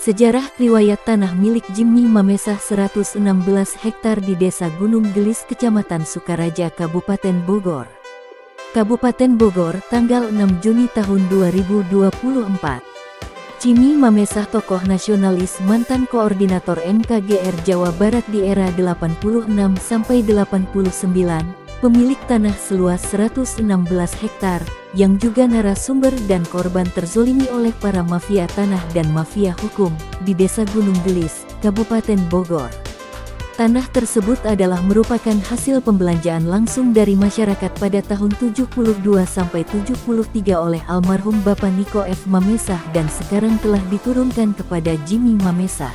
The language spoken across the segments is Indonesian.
Sejarah riwayat tanah milik Jimmy Mamesah 116 hektar di Desa Gunung Gelis, Kecamatan Sukaraja, Kabupaten Bogor. Kabupaten Bogor, tanggal 6 Juni tahun 2024. Jimmy Mamesah, tokoh nasionalis, mantan koordinator MKGR Jawa Barat di era 86-89, pemilik tanah seluas 116 hektar, yang juga narasumber dan korban terzolimi oleh para mafia tanah dan mafia hukum, di Desa Gunung Gelis, Kabupaten Bogor. Tanah tersebut adalah merupakan hasil pembelanjaan langsung dari masyarakat pada tahun 72-73 oleh almarhum Bapak Niko F. Mamesah dan sekarang telah diturunkan kepada Jimmy Mamesah.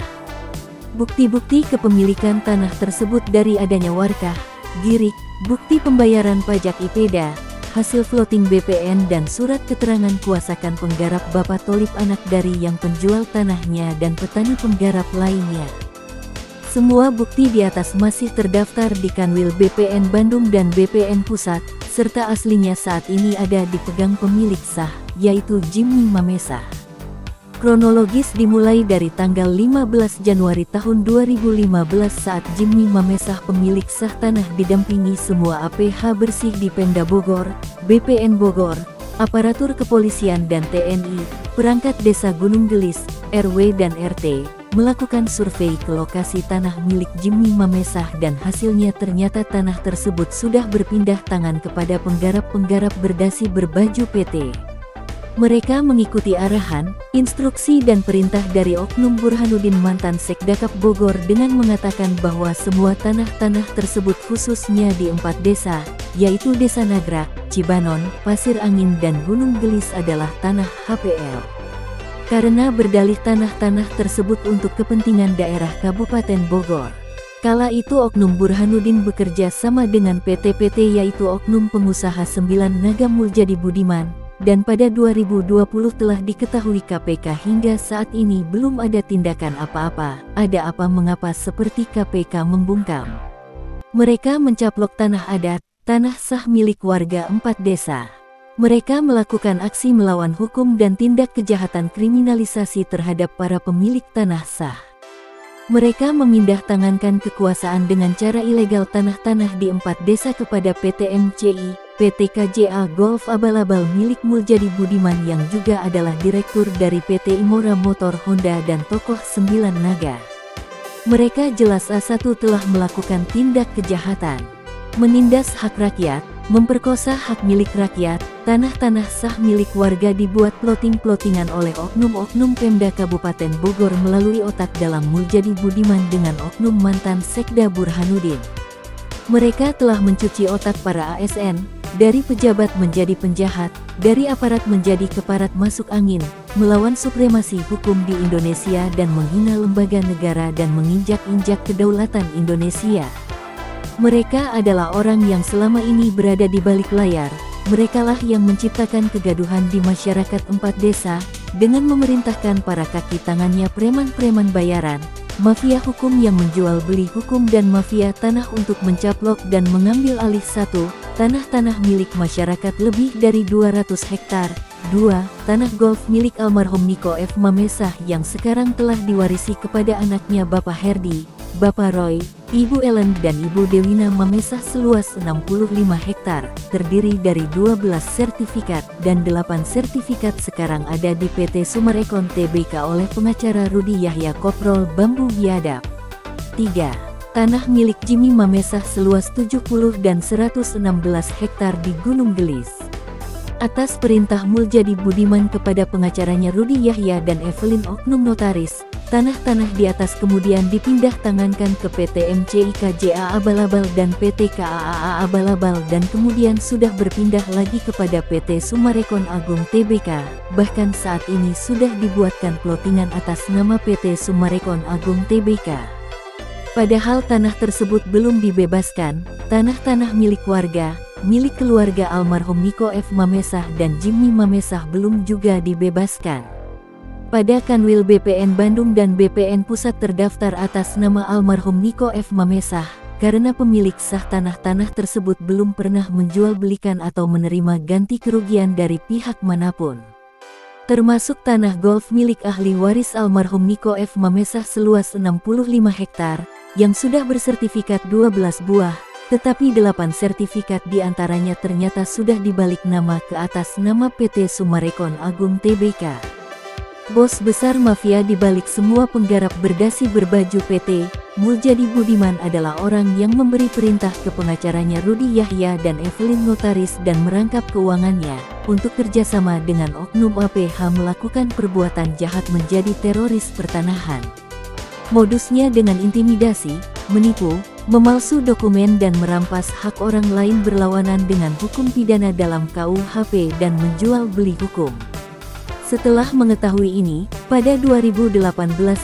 Bukti-bukti kepemilikan tanah tersebut dari adanya warkah, girik, bukti pembayaran pajak IPEDA, hasil floating BPN dan surat keterangan kuasakan penggarap Bapak Tholib anak dari yang penjual tanahnya dan petani penggarap lainnya. Semua bukti di atas masih terdaftar di Kanwil BPN Bandung dan BPN Pusat, serta aslinya saat ini ada dipegang pemilik sah, yaitu Jimmy Mamesah. Kronologis dimulai dari tanggal 15 Januari tahun 2015 saat Jimmy Mamesah pemilik sah tanah didampingi semua APH bersih di Pemda Bogor, BPN Bogor, aparatur kepolisian dan TNI, perangkat Desa Gunung Gelis, RW dan RT, melakukan survei ke lokasi tanah milik Jimmy Mamesah dan hasilnya ternyata tanah tersebut sudah berpindah tangan kepada penggarap-penggarap berdasi berbaju PT. Mereka mengikuti arahan, instruksi dan perintah dari Oknum Burhanuddin mantan Sekdakap Bogor dengan mengatakan bahwa semua tanah-tanah tersebut khususnya di 4 desa, yaitu Desa Nagrak, Cibanon, Pasir Angin dan Gunung Gelis adalah tanah HPL. Karena berdalih tanah-tanah tersebut untuk kepentingan daerah Kabupaten Bogor. Kala itu Oknum Burhanuddin bekerja sama dengan PT-PT yaitu Oknum Pengusaha 9 Naga Muljadi Budiman, dan pada 2020 telah diketahui KPK hingga saat ini belum ada tindakan apa-apa. Ada apa mengapa seperti KPK membungkam? Mereka mencaplok tanah adat, tanah sah milik warga 4 desa. Mereka melakukan aksi melawan hukum dan tindak kejahatan kriminalisasi terhadap para pemilik tanah sah. Mereka memindah tangankan kekuasaan dengan cara ilegal tanah-tanah di 4 desa kepada PT MCI, PT KJA Golf Abal-Abal milik Muljadi Budiman yang juga adalah direktur dari PT Imora Motor Honda dan tokoh 9 Naga. Mereka jelas A1 telah melakukan tindak kejahatan, menindas hak rakyat, memperkosa hak milik rakyat. Tanah-tanah sah milik warga dibuat plotting-plottingan oleh oknum-oknum Pemda Kabupaten Bogor melalui otak dalam Muljadi Budiman dengan oknum mantan Sekda Burhanuddin. Mereka telah mencuci otak para ASN, dari pejabat menjadi penjahat, dari aparat menjadi keparat masuk angin, melawan supremasi hukum di Indonesia dan menghina lembaga negara dan menginjak-injak kedaulatan Indonesia. Mereka adalah orang yang selama ini berada di balik layar. Merekalah yang menciptakan kegaduhan di masyarakat 4 desa, dengan memerintahkan para kaki tangannya preman-preman bayaran, mafia hukum yang menjual beli hukum dan mafia tanah untuk mencaplok dan mengambil alih 1. Tanah-tanah milik masyarakat lebih dari 200 hektar. 2. Tanah golf milik almarhum Niko F. Mamesah yang sekarang telah diwarisi kepada anaknya Bapak Herdi, Bapak Roy, Ibu Ellen dan Ibu Dewina Mamesah seluas 65 hektar, terdiri dari 12 sertifikat dan 8 sertifikat sekarang ada di PT Sumarekon Tbk oleh pengacara Rudi Yahya Koprol Bambu Biadab. 3. Tanah milik Jimmy Mamesah seluas 70 dan 116 hektar di Gunung Gelis. Atas perintah Muljadi Budiman kepada pengacaranya Rudi Yahya dan Evelyn Oknum Notaris, tanah-tanah di atas kemudian dipindah tangankan ke PT MCI KJA Abal-Abal dan PT KAAA Abal-Abal dan kemudian sudah berpindah lagi kepada PT Sumarekon Agung Tbk. Bahkan saat ini sudah dibuatkan plottingan atas nama PT Sumarekon Agung Tbk. Padahal tanah tersebut belum dibebaskan, tanah-tanah milik warga, milik keluarga almarhum Niko F. Mamesah dan Jimmy Mamesah belum juga dibebaskan. Pada Kanwil BPN Bandung dan BPN Pusat terdaftar atas nama almarhum Niko F. Mamesah, karena pemilik sah tanah-tanah tersebut belum pernah menjual belikan atau menerima ganti kerugian dari pihak manapun. termasuk tanah golf milik ahli waris almarhum Niko F. Mamesah seluas 65 hektar, yang sudah bersertifikat 12 buah, tetapi 8 sertifikat diantaranya ternyata sudah dibalik nama ke atas nama PT Summarecon Agung Tbk. Bos besar mafia dibalik semua penggarap berdasi berbaju PT Muljadi Budiman adalah orang yang memberi perintah ke pengacaranya Rudi Yahya dan Evelyn Notaris dan merangkap keuangannya untuk kerjasama dengan oknum APH melakukan perbuatan jahat menjadi teroris pertanahan. Modusnya dengan intimidasi, menipu, memalsu dokumen dan merampas hak orang lain berlawanan dengan hukum pidana dalam KUHP dan menjual beli hukum. Setelah mengetahui ini, pada 2018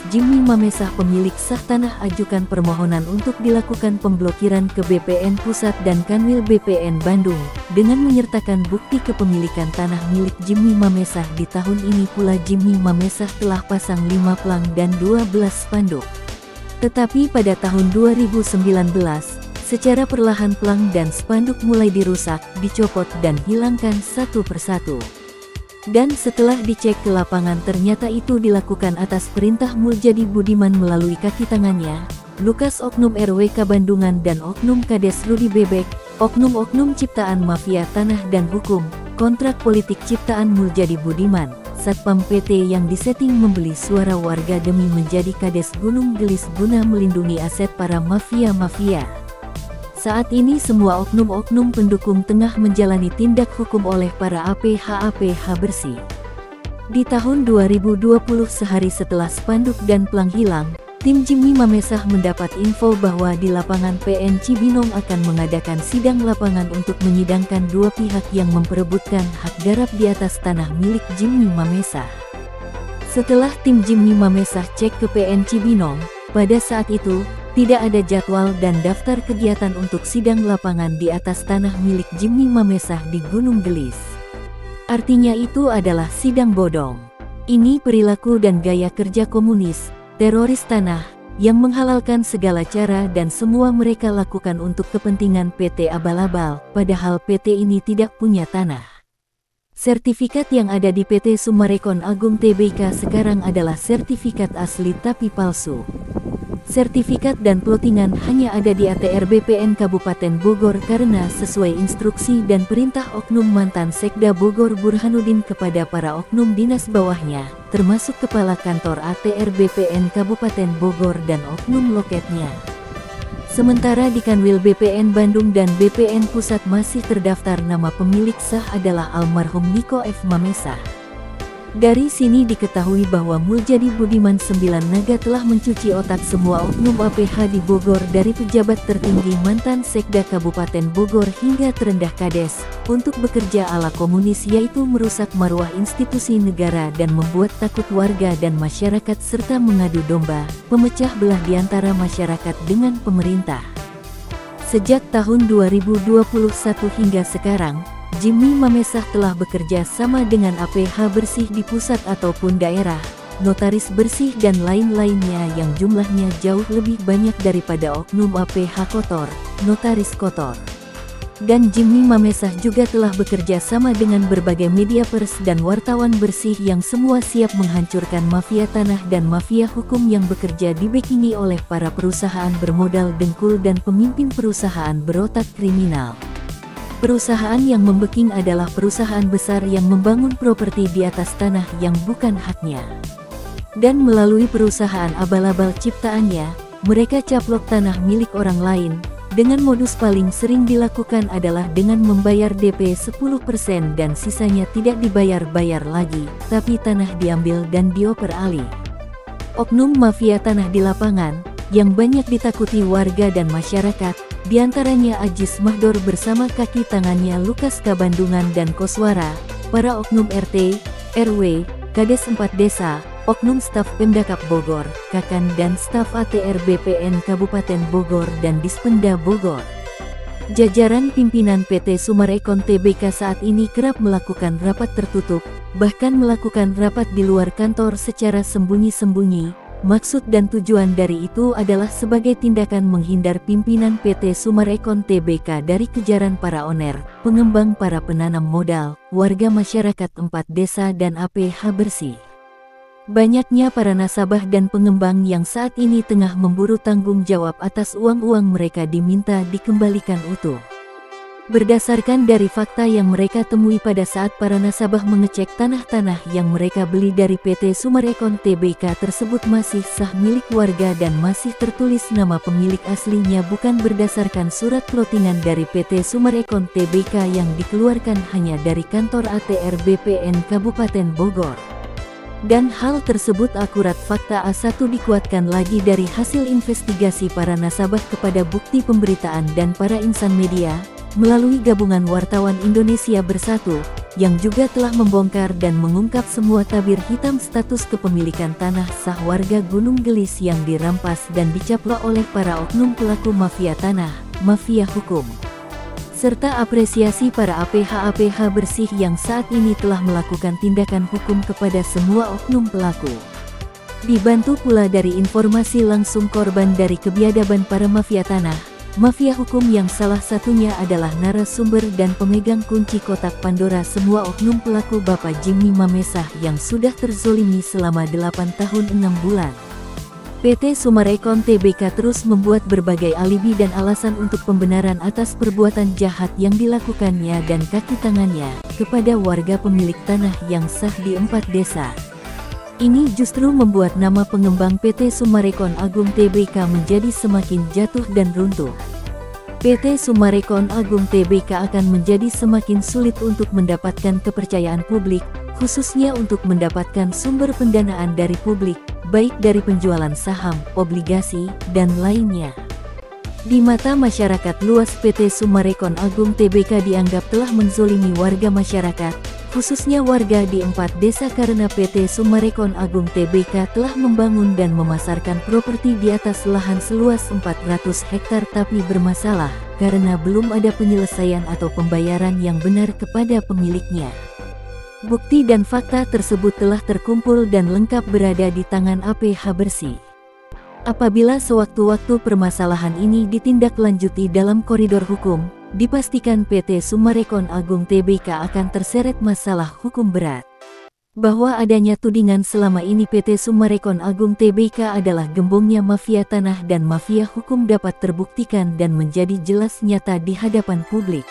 Jimmy Mamesah pemilik sah tanah ajukan permohonan untuk dilakukan pemblokiran ke BPN Pusat dan Kanwil BPN Bandung, dengan menyertakan bukti kepemilikan tanah milik Jimmy Mamesah. Di tahun ini pula Jimmy Mamesah telah pasang 5 plang dan 12 spanduk. Tetapi pada tahun 2019, secara perlahan plang dan spanduk mulai dirusak, dicopot dan hilangkan satu persatu. Dan setelah dicek ke lapangan ternyata itu dilakukan atas perintah Muljadi Budiman melalui kaki tangannya, Lukas Oknum RWK Bandungan dan Oknum Kades Rudi Bebek, oknum-oknum ciptaan mafia tanah dan hukum, kontrak politik ciptaan Muljadi Budiman, Satpam PT yang disetting membeli suara warga demi menjadi Kades Gunung Gelis guna melindungi aset para mafia-mafia. Saat ini semua oknum-oknum pendukung tengah menjalani tindak hukum oleh para APH bersih. Di tahun 2020 sehari setelah spanduk dan plang hilang, tim Jimmy Mamesah mendapat info bahwa di lapangan PN Cibinong akan mengadakan sidang lapangan untuk menyidangkan dua pihak yang memperebutkan hak garap di atas tanah milik Jimmy Mamesah. Setelah tim Jimmy Mamesah cek ke PN Cibinong, pada saat itu, tidak ada jadwal dan daftar kegiatan untuk sidang lapangan di atas tanah milik Jimmy Mamesah di Gunung Gelis. Artinya itu adalah sidang bodong. Ini perilaku dan gaya kerja komunis, teroris tanah, yang menghalalkan segala cara dan semua mereka lakukan untuk kepentingan PT abal-abal, padahal PT ini tidak punya tanah. Sertifikat yang ada di PT Summarecon Agung Tbk sekarang adalah sertifikat asli tapi palsu. Sertifikat dan plotingan hanya ada di ATR BPN Kabupaten Bogor karena sesuai instruksi dan perintah oknum mantan Sekda Bogor Burhanuddin kepada para oknum dinas bawahnya, termasuk Kepala Kantor ATR BPN Kabupaten Bogor dan oknum loketnya. Sementara di Kanwil BPN Bandung dan BPN Pusat masih terdaftar nama pemilik sah adalah almarhum Niko F. Mamesah. Dari sini diketahui bahwa Muljadi Budiman Sembilan Naga telah mencuci otak semua oknum APH di Bogor dari pejabat tertinggi mantan Sekda Kabupaten Bogor hingga terendah Kades, untuk bekerja ala komunis yaitu merusak marwah institusi negara dan membuat takut warga dan masyarakat serta mengadu domba, pemecah belah di antara masyarakat dengan pemerintah. Sejak tahun 2021 hingga sekarang, Jimmy Mamesah telah bekerja sama dengan APH bersih di pusat ataupun daerah, notaris bersih dan lain-lainnya yang jumlahnya jauh lebih banyak daripada oknum APH kotor, notaris kotor. Dan Jimmy Mamesah juga telah bekerja sama dengan berbagai media pers dan wartawan bersih yang semua siap menghancurkan mafia tanah dan mafia hukum yang bekerja dibackingi oleh para perusahaan bermodal dengkul dan pemimpin perusahaan berotak kriminal. Perusahaan yang membacking adalah perusahaan besar yang membangun properti di atas tanah yang bukan haknya. Dan melalui perusahaan abal-abal ciptaannya, mereka caplok tanah milik orang lain. Dengan modus paling sering dilakukan adalah dengan membayar DP 10% dan sisanya tidak dibayar-bayar lagi, tapi tanah diambil dan dioper alih. Oknum mafia tanah di lapangan, yang banyak ditakuti warga dan masyarakat, diantaranya Ajis Mahdor bersama kaki tangannya Lukas Kabandungan dan Koswara, para oknum RT, RW, Kades 4 Desa, oknum staf Pemdakap Bogor, Kakan dan staf ATR BPN Kabupaten Bogor dan Dispenda Bogor. Jajaran pimpinan PT Summarecon Tbk saat ini kerap melakukan rapat tertutup, bahkan melakukan rapat di luar kantor secara sembunyi-sembunyi, Maksud dan tujuan dari itu adalah sebagai tindakan menghindar pimpinan PT Summarecon Tbk dari kejaran para owner, pengembang, para penanam modal, warga masyarakat 4 desa dan APH Bersih. Banyaknya para nasabah dan pengembang yang saat ini tengah memburu tanggung jawab atas uang-uang mereka diminta dikembalikan utuh. Berdasarkan dari fakta yang mereka temui pada saat para nasabah mengecek tanah-tanah yang mereka beli dari PT Summarecon Tbk tersebut masih sah milik warga dan masih tertulis nama pemilik aslinya, bukan berdasarkan surat plottingan dari PT Summarecon Tbk yang dikeluarkan hanya dari kantor ATR BPN Kabupaten Bogor. Dan hal tersebut akurat, fakta A1 dikuatkan lagi dari hasil investigasi para nasabah kepada bukti pemberitaan dan para insan media, melalui Gabungan Wartawan Indonesia Bersatu, yang juga telah membongkar dan mengungkap semua tabir hitam status kepemilikan tanah sah warga Gunung Gelis yang dirampas dan dicaplok oleh para oknum pelaku mafia tanah, mafia hukum. Serta apresiasi para APH Bersih yang saat ini telah melakukan tindakan hukum kepada semua oknum pelaku. Dibantu pula dari informasi langsung korban dari kebiadaban para mafia tanah, mafia hukum yang salah satunya adalah narasumber dan pemegang kunci kotak Pandora semua oknum pelaku Bapak Jimmy Mamesah yang sudah terzolimi selama 8 tahun 6 bulan. PT Summarecon Tbk terus membuat berbagai alibi dan alasan untuk pembenaran atas perbuatan jahat yang dilakukannya dan kaki tangannya kepada warga pemilik tanah yang sah di 4 desa. Ini justru membuat nama pengembang PT Summarecon Agung Tbk menjadi semakin jatuh dan runtuh. PT Summarecon Agung Tbk akan menjadi semakin sulit untuk mendapatkan kepercayaan publik, khususnya untuk mendapatkan sumber pendanaan dari publik, baik dari penjualan saham, obligasi, dan lainnya. Di mata masyarakat luas, PT Summarecon Agung Tbk dianggap telah menzolimi warga masyarakat, khususnya warga di 4 desa karena PT Summarecon Agung Tbk telah membangun dan memasarkan properti di atas lahan seluas 400 hektar tapi bermasalah karena belum ada penyelesaian atau pembayaran yang benar kepada pemiliknya. Bukti dan fakta tersebut telah terkumpul dan lengkap berada di tangan APH Bersih. Apabila sewaktu-waktu permasalahan ini ditindaklanjuti dalam koridor hukum, dipastikan PT Summarecon Agung Tbk akan terseret masalah hukum berat. Bahwa adanya tudingan selama ini PT Summarecon Agung Tbk adalah gembongnya mafia tanah dan mafia hukum dapat terbuktikan dan menjadi jelas nyata di hadapan publik.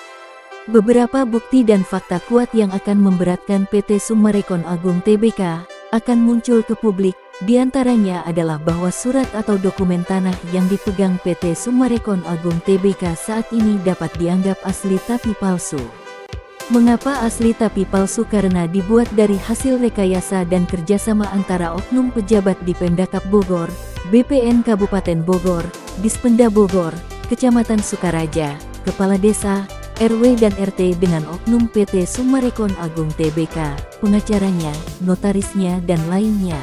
Beberapa bukti dan fakta kuat yang akan memberatkan PT Summarecon Agung Tbk akan muncul ke publik. Di antaranya adalah bahwa surat atau dokumen tanah yang dipegang PT Summarecon Agung Tbk saat ini dapat dianggap asli tapi palsu. Mengapa asli tapi palsu? Karena dibuat dari hasil rekayasa dan kerjasama antara oknum pejabat di Pemdakap Bogor, BPN Kabupaten Bogor, Dispenda Bogor, Kecamatan Sukaraja, Kepala Desa, RW dan RT dengan oknum PT Summarecon Agung Tbk, pengacaranya, notarisnya dan lainnya.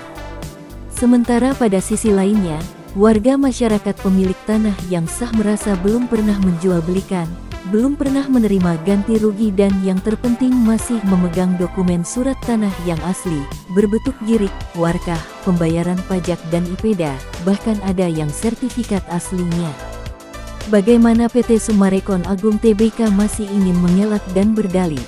Sementara pada sisi lainnya, warga masyarakat pemilik tanah yang sah merasa belum pernah menjual belikan, belum pernah menerima ganti rugi dan yang terpenting masih memegang dokumen surat tanah yang asli, berbentuk girik, warkah, pembayaran pajak dan IPEDA, bahkan ada yang sertifikat aslinya. Bagaimana PT Summarecon Agung Tbk masih ingin mengelak dan berdalih?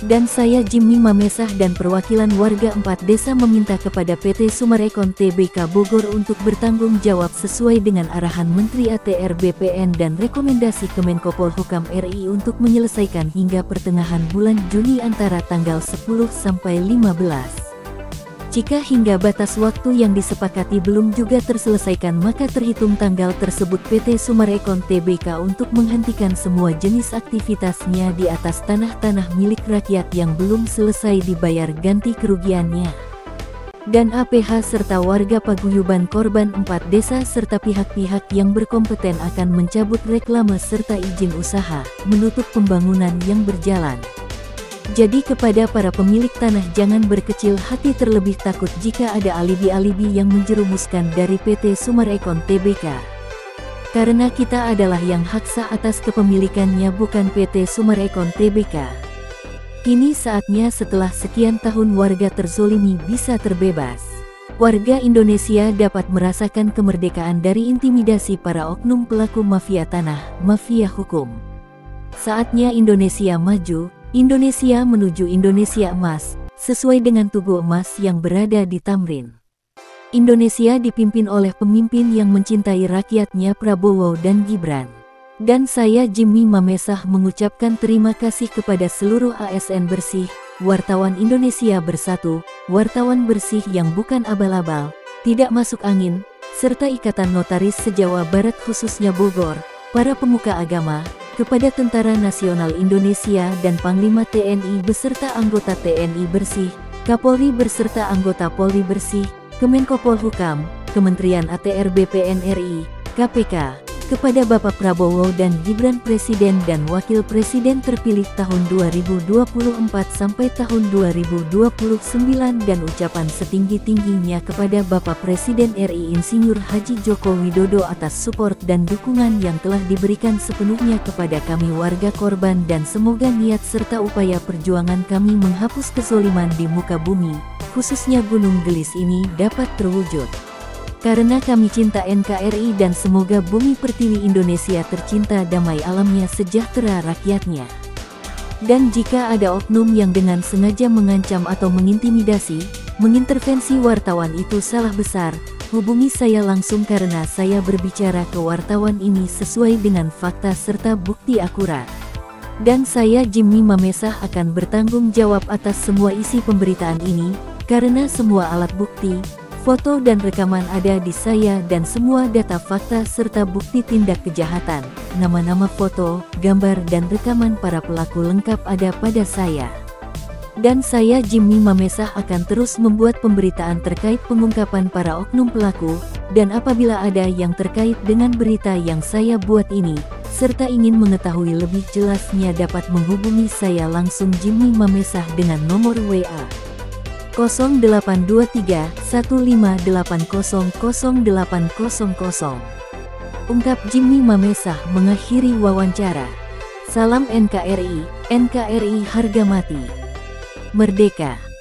Dan saya Jimmy Mamesah dan perwakilan warga 4 desa meminta kepada PT Summarecon Tbk Bogor untuk bertanggung jawab sesuai dengan arahan Menteri ATR BPN dan rekomendasi Kemenko Polhukam RI untuk menyelesaikan hingga pertengahan bulan Juni antara tanggal 10 sampai 15. Jika hingga batas waktu yang disepakati belum juga terselesaikan, maka terhitung tanggal tersebut PT Summarecon Tbk untuk menghentikan semua jenis aktivitasnya di atas tanah-tanah milik rakyat yang belum selesai dibayar ganti kerugiannya. Dan APH serta warga paguyuban korban 4 desa serta pihak-pihak yang berkompeten akan mencabut reklame serta izin usaha, menutup pembangunan yang berjalan. Jadi kepada para pemilik tanah jangan berkecil hati, terlebih takut jika ada alibi-alibi yang menjerumuskan dari PT Summarecon Tbk. Karena kita adalah yang hak sah atas kepemilikannya, bukan PT Summarecon Tbk. Kini saatnya setelah sekian tahun warga terzolimi bisa terbebas. warga Indonesia dapat merasakan kemerdekaan dari intimidasi para oknum pelaku mafia tanah, mafia hukum. Saatnya Indonesia maju, Indonesia menuju Indonesia emas, sesuai dengan Tugu Emas yang berada di Tamrin. Indonesia dipimpin oleh pemimpin yang mencintai rakyatnya Prabowo dan Gibran. Dan saya Jimmy Mamesah mengucapkan terima kasih kepada seluruh ASN bersih, wartawan Indonesia Bersatu, wartawan bersih yang bukan abal-abal, tidak masuk angin, serta Ikatan Notaris se-Jawa Barat khususnya Bogor, para pemuka agama, kepada Tentara Nasional Indonesia dan Panglima TNI beserta anggota TNI bersih, Kapolri beserta anggota Polri bersih, Kemenko Polhukam, Kementerian ATR BPN RI, KPK, kepada Bapak Prabowo dan Gibran Presiden dan Wakil Presiden terpilih tahun 2024 sampai tahun 2029 dan ucapan setinggi-tingginya kepada Bapak Presiden RI Insinyur Haji Joko Widodo atas support dan dukungan yang telah diberikan sepenuhnya kepada kami warga korban dan semoga niat serta upaya perjuangan kami menghapus kezoliman di muka bumi, khususnya Gunung Gelis ini dapat terwujud. Karena kami cinta NKRI dan semoga bumi pertiwi Indonesia tercinta damai alamnya sejahtera rakyatnya. Dan jika ada oknum yang dengan sengaja mengancam atau mengintimidasi, mengintervensi wartawan itu salah besar, hubungi saya langsung karena saya berbicara ke wartawan ini sesuai dengan fakta serta bukti akurat. Dan saya Jimmy Mamesah akan bertanggung jawab atas semua isi pemberitaan ini, karena semua alat bukti, foto dan rekaman ada di saya dan semua data fakta serta bukti tindak kejahatan, nama-nama foto, gambar dan rekaman para pelaku lengkap ada pada saya. Dan saya Jimmy Mamesah akan terus membuat pemberitaan terkait pengungkapan para oknum pelaku, dan apabila ada yang terkait dengan berita yang saya buat ini, serta ingin mengetahui lebih jelasnya dapat menghubungi saya langsung Jimmy Mamesah dengan nomor WA 0823 1580 0800. Ungkap Jimmy Mamesah mengakhiri wawancara. Salam NKRI, NKRI harga mati. Merdeka.